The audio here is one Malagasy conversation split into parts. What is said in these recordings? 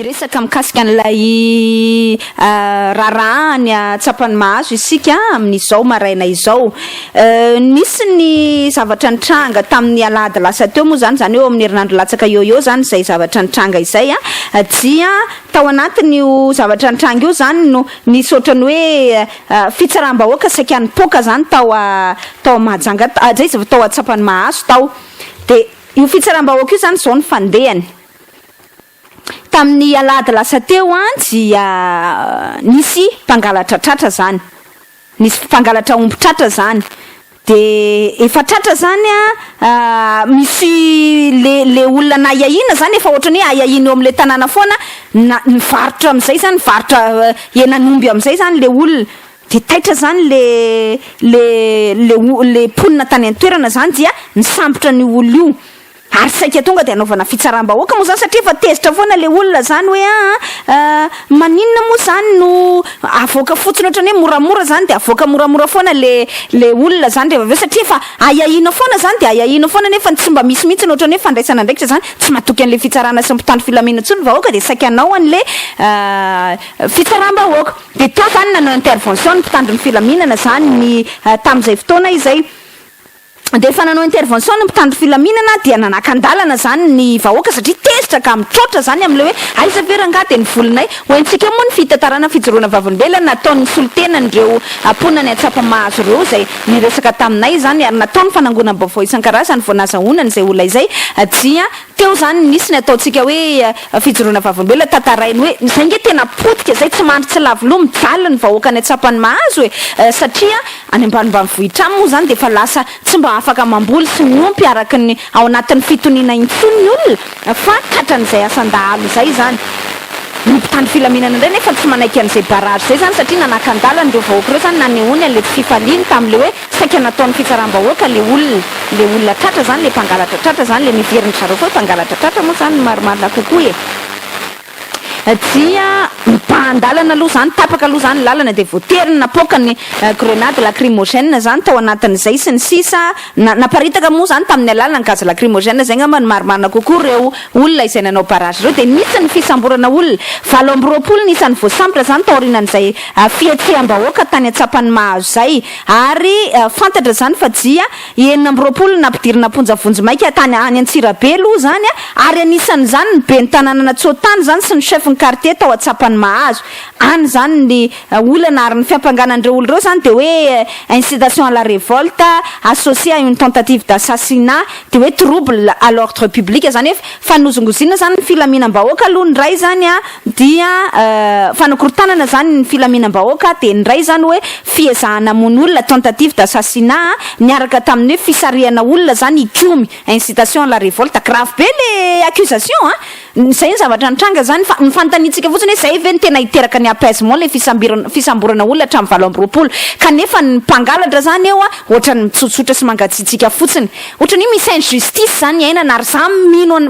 Iresaka mikasika an'ilay rarahany tsapany mahazo isika amin'izao maraina izao. Nisy ny zavatra nitranga tamin'ny alahady lasa teo moa zany hoe amin'ny herinandro latsaka eo zany izay zavatra nitranga izay dia tao anatin'io zavatra nitranga io zany no nisy ohatrany hoe fitsaram-bahoaka saika nipoaka zany tao Mahajanga zay tao tsapany mahazo tao. De io fitsaram-bahoaka io zany zao ny fandehany tamin'ny alahady lasa teo dia nisy mpangalatra tratra zany, nisy mpangalatra omby tratra zany. De efa tratra zany misy le olona na iahina zany efa ohatrany hoe ayahina eo amin'le tanàna foana nivarotra am'izay zany, nivarotra henan'omby am'izay zany le olona. De taitra zany le ponina tany an-toerana zany dia nisambotra ny olona io. Ary saika tonga de anaovana fitsaram-bahoaka moa zany satria efa tezitra foana le olona zany hoe maninona moa zany no avoaka fotsiny ohatrany hoe moramora zany de avoaka moramora foana le olona zany rehefa aveo satria efa ayahina foana zany de ayahina foana nefa tsy mba misy mihitsy ohatrany hoe fandraisana ndraikitra zany tsy matoky an'le fitsarana sy mpitandro filaminana tsony vahoaka de saika anao an'le fitsaram-bahoaka. De tao zany nanao intervention ny mpitandro ny filaminana zany ny tamin'izay fotoana izay. De efa nanao intervention ny mpitandro filaminana dia nanakandalana zany ny vahoaka satria tezitra ka mitrotra zany am'le hoe aiza veranga de ny volinay hoentsika moa ny fitatarana fijoroana vavolombelona nataon'ny solotenan'ireo ponany atsapa-mahazo ireo zay niresaka taminay zany ary nataony fanangonam-baovao isan-karazany vao nazahoanany zay olona izay dia teo zany nisy ny ataontsika hoe fijoroana vavolombelona tatarainy hoe zay nge tena potika zay tsy mandry tsy lavoloha mijaly ny vahoaka ny atsapany mahazo satria any ambanimbany vohitra moa zany de efa lasa tsy mba afaka mamboly sy miompy araky ny ao anatin'ny fitoniana intsony ny olona fa tratran'izay asan-dahalo zay zany. Ny mpitandro filaminana indray nefa tsy manaiky an'izay barage zay zany satria nanakandalana ireo vahoaka ireo zany nanehoany an'le fifaliany tamin'le hoe saika nataon'ny fitsaram-bahoaka le olona tratra zany le mpangalatra tratra zany le niveriny zareo foa mpangalatra tratra moa zany marimarina kokoa dia mipandalana aloha zany tapaka aloha zany lalana de voateriny napoaka ny grenade lacrymogène zany tao anatin'izay sy ny sisa naparitaka moa zany tamin'ny alalana gaz lacrymogène zay ngamba ny marimarina kokoa reo olona izay nanao barage reo. De nisy ny fisamborana olona 20 nisany voasambotra zany taorinan'izay fietseham-bahoaka tany atsapany mahazo zay ary fantatra zany fa dia 9 nampidirina ponjavonjy maika tany any Antsirabe aloha zany ary anisan'ny zany ny be ny tanàna Tsotany zany sy ny chef ny quartier tao atsapany mahazo any zany ny olana ary ny fiampanganan'ireo olo reo zany de hoe incitation à la révolte associée à une tentative d'assassinat de hoe trouble à l'ordre public zany hoe fanozongozina zany ny filaminam-bahoaka aloha ny ray zany dia fanakorontanana zany ny filaminam-bahoaka de ny ray zany hoe fiezahana mony olona tentative d'assassinat niaraka tamin'ny hoe fisarihana olona zany ikomy incitation à la révolte. Grave be le accusation zay ny zavatra nitranga zany fa nyfantanitsika fotsiny hoe zay ve ny tena hiteraka ny apaisement le fisamborana olona hatramin'ny 20 kanefa ny mpangalatra zany eo ohatrany mitsotsotra sy mangatsitsika fotsiny ohatrany misy injustice zany iainana ary za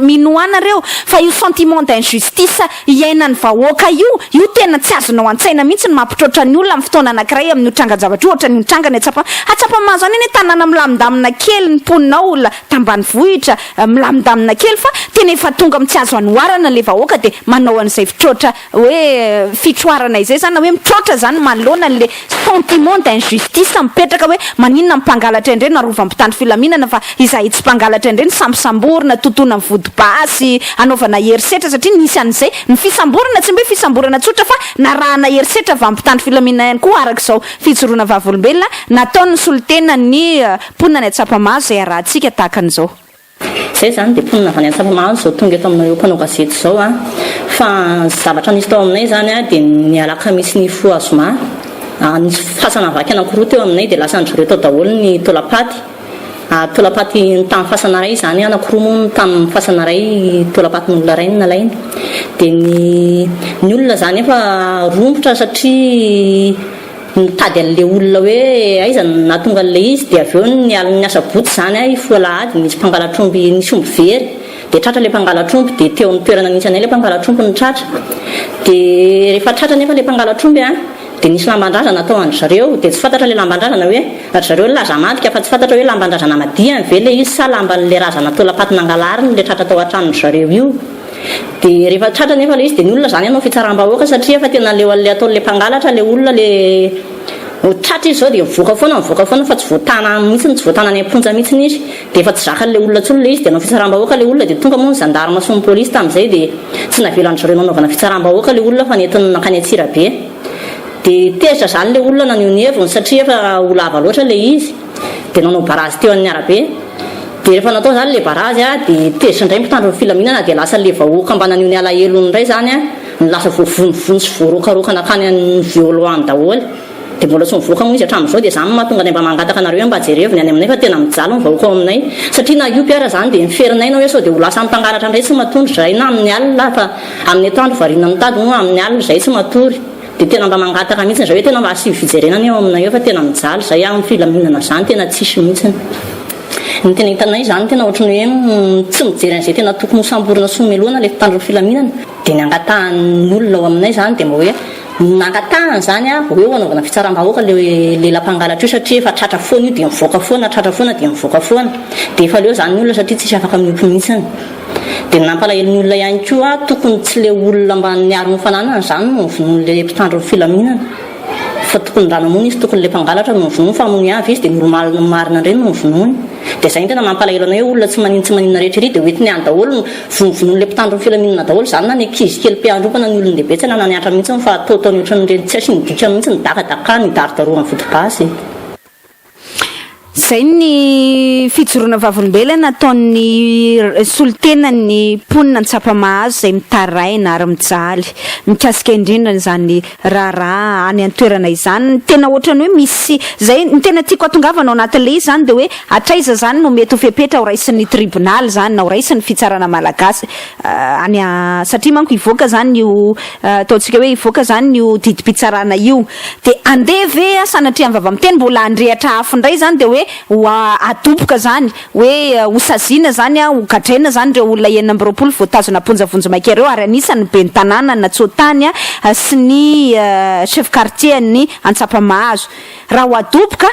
minoanareo fa io sentiment d'injustice iainany vahoaka io tena tsy azonao an-tsaina mihitsy ny mampitrotra ny olona amin'ny fotoana anankiray amin'ny hotrangan-javatra io ohatrany nitrangany atsapa-mahazo any hoe tanàna milamindamina kely ny ponina olona tambanivohitra milamindamina kely fa tena efa tonga amin'ny tsy azo anoharana le vahoaka de manao an'izay fitrotra hoe fitroarana izay zany na hoe mitrotra zany manoloana le sentiment d'injustice mipetraka hoe maninona mpangalatra indray narova mpitandro filaminana fa izahay tsy mpangalatra indray ny sambosamborina totona ny vodi-basy anaovana herisetra satria nisy an'izay ny fisamborana tsy mbe fisamborana tsotra fa narahana herisetra va mpitandro filaminana ihany koa araka izao fijoroana vavolombelona nataony solotena ny ponina ny atsapa-mahazo zay arahantsika tahaka an'izao. Zay zany de ponina avy any atsapa-mahazo zao tonga eto aminareo mpanao gazety zao fa zavatra nisy tao aminay zany de ny alakamisy ny foazoma nisy fasana vaky anankiroa teo aminay de lasa nydreo tao daholo ny tolapaty ny tamin'ny fasana ray zany anankiroa moa tamin'ny fasana ray tolapatin'olona ray nalainy de ny olona zany efa rombotra satria nitady an'le olona hoe aiza nahatonga an'le izy de aveo ny aliny asabotsy zany foalahady nisy mpangalatromby nisy omby very de tratra le mpangalatromby de teo amin'ny toerana nisy anay le mpangalatromby ny tratra de rehefa tratra nefa le mpangalatromby de nisy lamban-drazana atao andry zareo de tsy fantatra le lamban-drazana hoe ary zareo laza madika fa tsy fantatra hoe lamban-drazana madiany ve le izy sa lamban'le razana tolapaty nangalariny le tratra tao an-tranony zareo io dia rehefa tratra nefa le izy dia ny olona zany hanao fitsaram-bahoaka satria efa tena le ataon'le mpangalatra le olona le tratra izy zao dia mivoaka foana fa tsy voatana mihitsy tsy voatana ny amponja mihitsy izy dia efa tsy zakany le olona tsony le izy dia hanao fitsaram-bahoaka le olona dia tonga moa ny zandarma sy ny polisy tamin'izay dia tsy navelan'ny zareo nanaovana fitsaram-bahoaka le olona fa nentiny nakany Antsirabe dia tezitra zany le olona naneo ny heviny satria efa ho lava loatra le izy dia nanao barazy teo amin'ny arabe dia rehefa natao zany le barazy dia tezitra indray mpitandro ny filaminana dia lasa le vahoaka mba naneo ny alahelo indray zany ny lasa voavonivony sy voarokarokana akany ny violoany daholo dia mbola tsy mivoaka moa izy hatramin'izao dia zany mahatonga ny mba mangataka anareo mba jereviny any aminay fa tena mijaly ny vahoaka ao aminay satria na io piara zany dia miferinay na hoe sao dia ho lasa mpangalatra indray tsy matondry zay na amin'ny alina fa amin'ny atoandro variana mitady moa amin'ny alina zay tsy matory dia tena mba mangataka mihitsy zay hoe tena mba asivy fijerenany eo aminay eo fa tena mijaly zay amin'ny filaminana zany tena tsisy mihitsy ny tena hitanay zany tena ohatrany hoe tsy mijery an'izay tena tokony ho samborina sy homeloana le fitandro ny filaminana dia ny angatahan'ny olona ao aminay zany dia mba hoe nangatahany zany hoe ho anaovana fitsaram-bahoaka le lampangalatra io satria efa tratra foana io dia mivoaka foana tratra foana dia mivoaka foana dia efa leo zany ny olona satria tsisy afaka miompy mihitsiny dia nampalahelo ny olona ihany koa tokony tsy le olona mba niaro ny fananana zany no vonoan'le mpitandro ny filaminana fa tokony ranomoana izy tokony le mpangalatra no vonoany fa mony avy izy dia normal marina indray no vonoany dia zay tena mampalahelo anay hoe olona tsy maninona rehetra ry dia hoetiny any daholo no vonovonoan'le mpitandro ny filaminana daholo zany na ny ankizy kely mpiandropana ny olon-dehibe tsy nananiatra mihitsy fa ataotao ny ohatran'ireny tsy asy nydika mihitsy ny dakadaka ny darodaroana foto-gasy zay ny fijoroana vavolombelona nataon'ny solitenany mponina ny tsapamahazo zay mitaraina ary mijaly mikasika indrindra zany raharaha any an-toerana izany tena ohatrany hoe misy zay ny tena tiako atongavana ao anatin'le izy zany dia hoe atraiza zany no mety ho fepetra ho raisin'ny tribunal zany na ho raisin'ny fitsarana malagasy satria manko hivoaka zany io ataontsika hoe hivoaka zany io didim-pitsarana io dia andeha ve sanatria ny vava-miteny mbola andrehatra afo indray zany dia hoe adoboka zany hoe hosaziana zany ho gadraina zany reo olona 9 voatazona ponjavonjy reo ary anisan'ny ben'ny tanàna Natsoatany sy ny chef quartier ny Antsapamahazo raha ho adoboka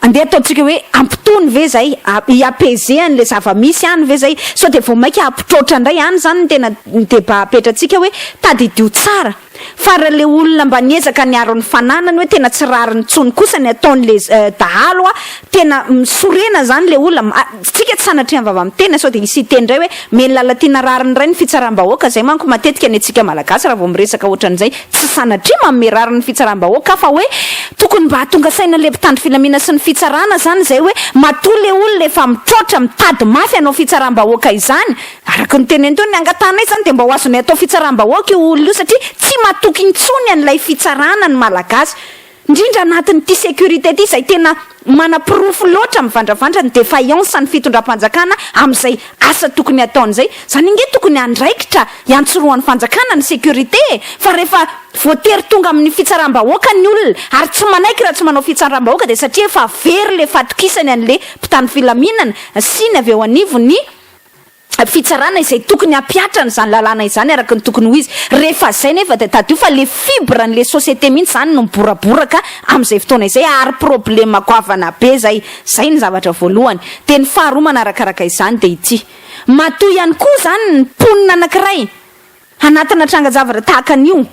andeha ataontsika hoe ampitony ve zay iapezehany le zava-misy any ve zay sao dia vao mainka ampitrotra indray any zany tena deba apetratsika hoe tadidio tsara fa raha le olona mba niezaka niaro ny fananany hoe tena tsy rariny tsony kosa ny ataon'le dahalo tena misorena zany le olona tsika tsy sanatria vava-miteny sao dia isy iteny indray hoe meny lalatina rariny iray ny fitsaram-bahoaka zay manko matetika ny antsika malagasy raha vao miresaka ohatran'izay tsy sanatria manome rariny fitsaram-bahoaka fa hoe tokony mba hatonga saina le mpitandro filamina sy ny fitsarana zany zay hoe matoa le olona efa mitrotra mitady mafy anao fitsaram-bahoaka izany araka ny teneny teo ny angatanay zany dia mba ho azony atao fitsaram-bahoaka io olona io satria tsy matoky intsony an'ilay fitsarana ny malagasy indrindra anatin'ity sécurité ty zay tena manapirofo loatra mivandravandra ny défaillance ny fitondram-panjakana amin'izay asa tokony ataon'izay zany inge tokony andraikitra iantsoroan'ny fanjakana ny sécurité fa rehefa voatery tonga amin'ny fitsaram-bahoaka ny olona ary tsy manaiky raha tsy manao fitsaram-bahoaka dia satria efa very le fatokisany an'le mpitany filaminana siny avy eo anivony fitsarana izay tokony ampiatrany zany lalàna izany araka ny tokony ho izy rehefa zay nefa dia tadio fa le fibre n'le société mihitsy zany no miboraboraka amin'izay fotoana izay ary problema goavana be zay ny zavatra voalohany dia ny faharoa manarakaraka izany dia ity matoa ihany koa zany ny mponina anankiray anatina tranga-javatra tahaka an'io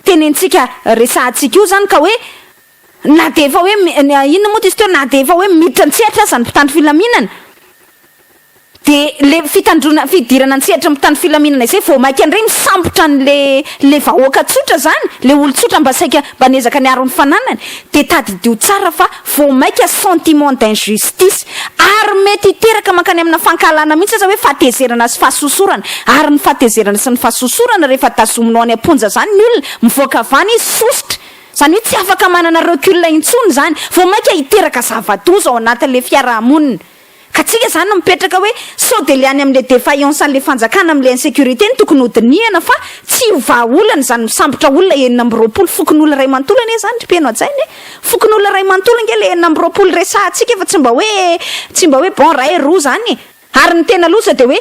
tenentsika resahantsika io zany ka hoe na dia efa hoe inona moa izy teo na dia efa hoe miditra antsehatra aza ny mpitandro filaminana dia le fidirana antsehatra mpitandro filaminana izay vao mainka andray misambotra an'le vahoaka tsotra zany le olo tsotra mba saika mba niezaka niaro ny fananany dia tadidio tsara fa vao mainka sentiment d'injustice ary mety hiteraka mankany amina fankalana mihitsy aza hoe fahatezerana sy fahasosorana ary ny fahatezerana sy ny fahasosorana rehefa tazominao any amponja zany ny olona mivoaka avany izy sosotra zany hoe tsy afaka manana recul intsony zany vao mainka hiteraka zava-doza ao anatin'le fiarahamonina ka tsika zany no mipetraka hoe sao dia le any amin'le défaillance an'le fanjakana amin'le insécurité ny tokony hodinihana fa tsy vahaolana zany misambotra olona 9 fokony olona ray mantolana e zany tripeno atsainy fokony olona ray mantolana nge le 9 resahantsika efa tsy mba hoe bon ray roa zany ary ny tena loza dia hoe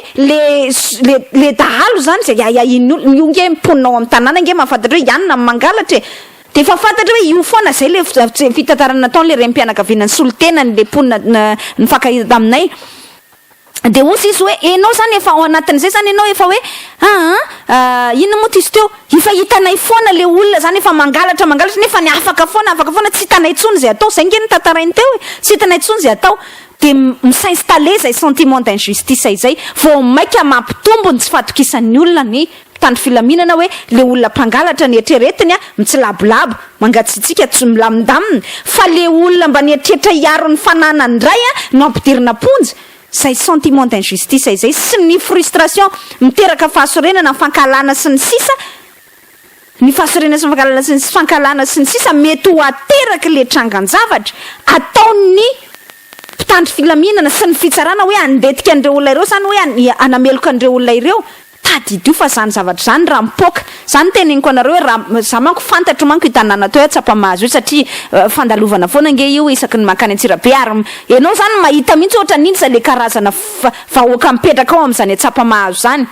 le dahalo zany zay io nge mponina ao amin'ny tanàna nge mahafantatra hoe ianona amin'ny mangalatra dia efa fantatra hoe io foana zay le fitantarana nataon'le rempianakavianany solitenany le mponina ny fankahita aminay de ozy izy hoe enao zany efa ao anatin'izay zany ianao efa hoe inona moa ty izy teo efa hitanay foana le olona zany efa mangalatra nefa ny afaka foana tsy hitanay intsony zay atao zay nge ny tantarainy teo hoe tsy hitanay intsony zay atao de misinstaller zay sentiment d'injustice izay vao maika mampitombony tsy fahatokisan'ny olona ny tandro filaminana hoe le olona mpangalatra ny etreretiny mitsilabolabo mangatsitsika tsy milamindamina fa le olona mba nietrehitra hiaro ny fananany ndray no ampidirina ponja zay sentiment d'injustice izay sy ny frustration miteraka fahasorenana fankalana sy ny sisa ny fahasorenana sy fankalana sy ny fankalana sy ny sisa mety ho ateraka le trangan-javatra ataony mpitandro filaminana sy ny fitsarana hoe andetika an'ireo olona ireo zany hoe anameloka an'ireo olona ireo tadidio fa zany zavatra zany raha mipoka zany teneniko anareo hoe raha za manko fantatro manko hitanana teo tsapa-mahazo io satria fandalovana foana nge io isaky ny mankany Antsirabe ary ianao zany mahita mihitsy ohatra n'inza le karazana vahoaka mipetraka ao amin'izany atsapa-mahazo zany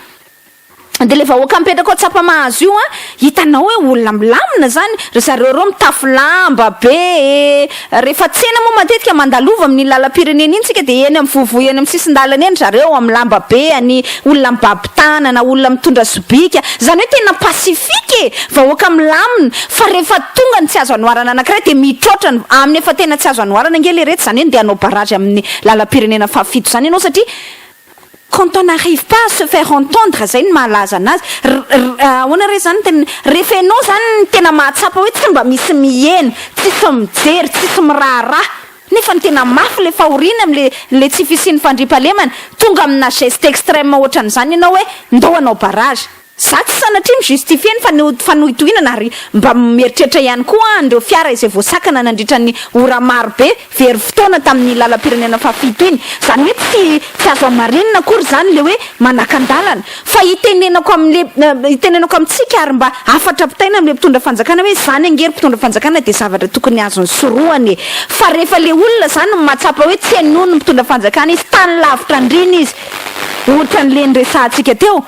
de le vahoaka mipetraka ao tsapa-mahazo io hitanao hoe olona milamina zany zareo reo mitafy lamba be rehefa tsena moa matetika mandalova amin'ny lalam-pirenena iny tsika de eny amin'ny vovoy eny amin'ny sisin-dalana eny zareo amin'ny lamba be any olona mibaby tanana olona mitondra sobika zany hoe tena pasifike vahoaka milamina fa rehefa tonga ny tsy azo anoarana anankiray de mitrotra amin'ny efa tena tsy azo anoarana nge le rehetra zany hoe de hanao barrage amin'ny lalam-pirenena fahafito zany ianao satria quand on n'arrive pas à se faire entendre zay ny mahalaza anazy hoana re zany tena rehefa ianao zany tena mahatsapa hoe tsy mba misy mihena tsisy mijery tsisy miraharaha nefa ny tena mafy le fahoriana amle tsy fisiany fandriampahalemana tonga amina geste extrême ohatran'izany ianao hoe ndao anao barrage za tsy sanatria mijustifieny fa nohitohinana ary mba mieritreritra ihany koa andreo fiara izay voasakana nandritra ny ora maro be very fotoana tamin'ny lalam-pirenena fahafito iny zany hoe tsy azo amarinina akory zany le hoe manakandalana fa hitenenako amintsika ary mba afatra pitaina amle mpitondra fanjakana hoe zany angery mpitondra fanjakana de zavatra tokony azony soroany fa rehefa le olona zany mahatsapa hoe tsy anono ny mpitondra fanjakana izy tany lavitra andriny izy ohatra n'le nresantsika teo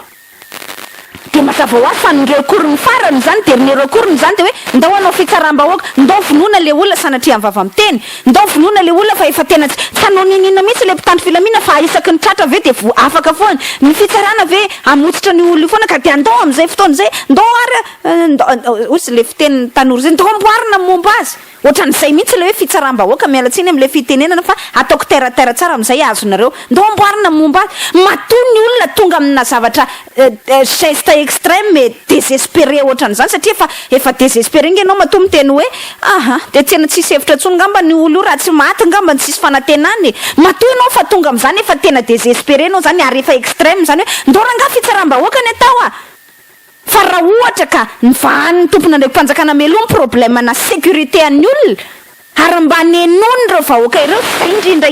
de mazava ho azy fa nyrekoriny farany zany de nyrekoriny zany de hoe ndao anao fitsaram-bahoaka ndao vonoina le olona sanatria mivava miteny ndao vonoina le olona fa efa tena tanao ninina mihitsy le mpitandro filamina fa isaky ny tratra ve de afaka foana ny fitsarana ve amotsitra ny olo io foana ka de andao am'izay fotoana zay ndao ary ozy le fiteny tanora zay ndao amboarina momba azy ohatran'izay mihitsy le hoe fitsaram-bahoaka mialatsiny am'le fitenenana fa ataoko terratera tsara am'izay azonareo ndao amboarina momba azy matoy ny olona tonga amina zavatra geste extrême désespéré ohatran'izany satria efa désespéré nge anao matoa miteny hoe de tena tsisy hevitra tsony ngamba ny olo io raha tsy maty ngamba ny tsisy fanatenany matoa ianao fa tonga am'izany efa tena désespéré anao zany ary efa extrême zany hoe ndao ranga fitsaram-bahoaka ny atao fa raha ohatra ka nyvahan'ny tompona ndraiky mpanjakana meloa problème na sécurité an'ny olona ary mba nenona reo vahoaka ireo zay indrindra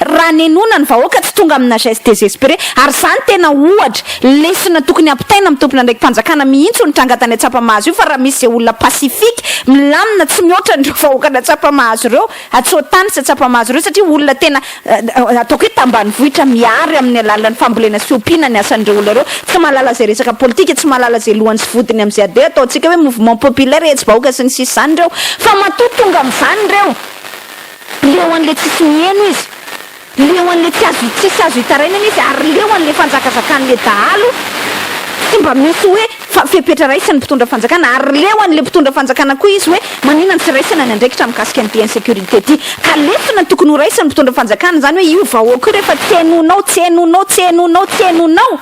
raha nenona ny vahoaka tsy tonga amina geste désespéré ary zany tena ohatra lesona tokony ampitaina amin'ny tompona ndraiky mpanjakana mihitsy ny trangatany atsapa-mahazo io fa raha misy olona pasifika milamina tsy mihoatra nreo vahoaka ny atsapa-mahazo ireo atsotany sy atsapa-mahazo ireo satria olona tena ataoko hoe tambanivohitra miary amin'ny alalan'ny fambolena sy ompiana ny asan'ireo olona ireo tsy mahalala zay resaka politika tsy mahalala zay lohany sy vodiny am'izay ade ataontsika hoe mouvement populaire etsy vahoaka sy ny sisy zany ireo fa matoa tonga am'izany ireo leo an'le tsisy mieno izy leo an'le tsisy azo hitarainana izy ary leo an'le fanjakazakan'le dahalo tsy mba misy hoe fepetra raisany mpitondra fanjakana ary leo an'le mpitondra fanjakana koa izy hoe manina ny tsy raisana ny andraikitra mikasika an'ity insécurité ty ka lesona tokony ho raisany mpitondra fanjakana zany hoe io vahoaka io rehefa tsy henonao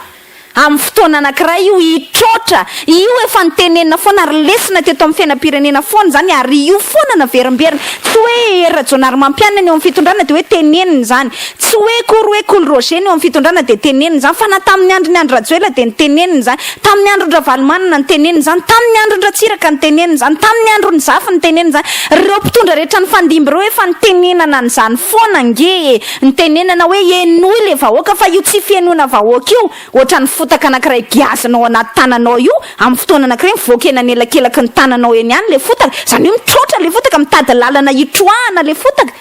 amin'ny fotoana anankiray io hitrotra io efa nitenenina foana ary lesina teto amin'ny fiainam-pirenena foana zany ary io foana na verimberina tsy hoe erajonary mampianina eo amin'ny fitondrana de hoe tenenina zany tsy hoe kory hoe Cool Roger eo amin'ny fitondrana de tenenina zany fa na tamin'ny androny andro Rajoela de nitenenina zany tamin'ny andron-dra Valomanana nitenenina zany tamin'ny andron-dra Tsiraka nitenenina zany tamin'ny andron Zafa nitenenina zany reo mpitondra rehetra ny fandimby reo efa nitenenana an'izany foana nge nitenenana hoe enoy le vahoaka fa io tsy fienoana vahoaka io ohatrany fotaka anankiray giazanao anaty tananao io amin'ny fotoana anankiray mivoakena ny elakelaky ny tananao eny ihany le fotaka zany hoe mitrotra le fotaka mitady lalana hitroahana le fotaka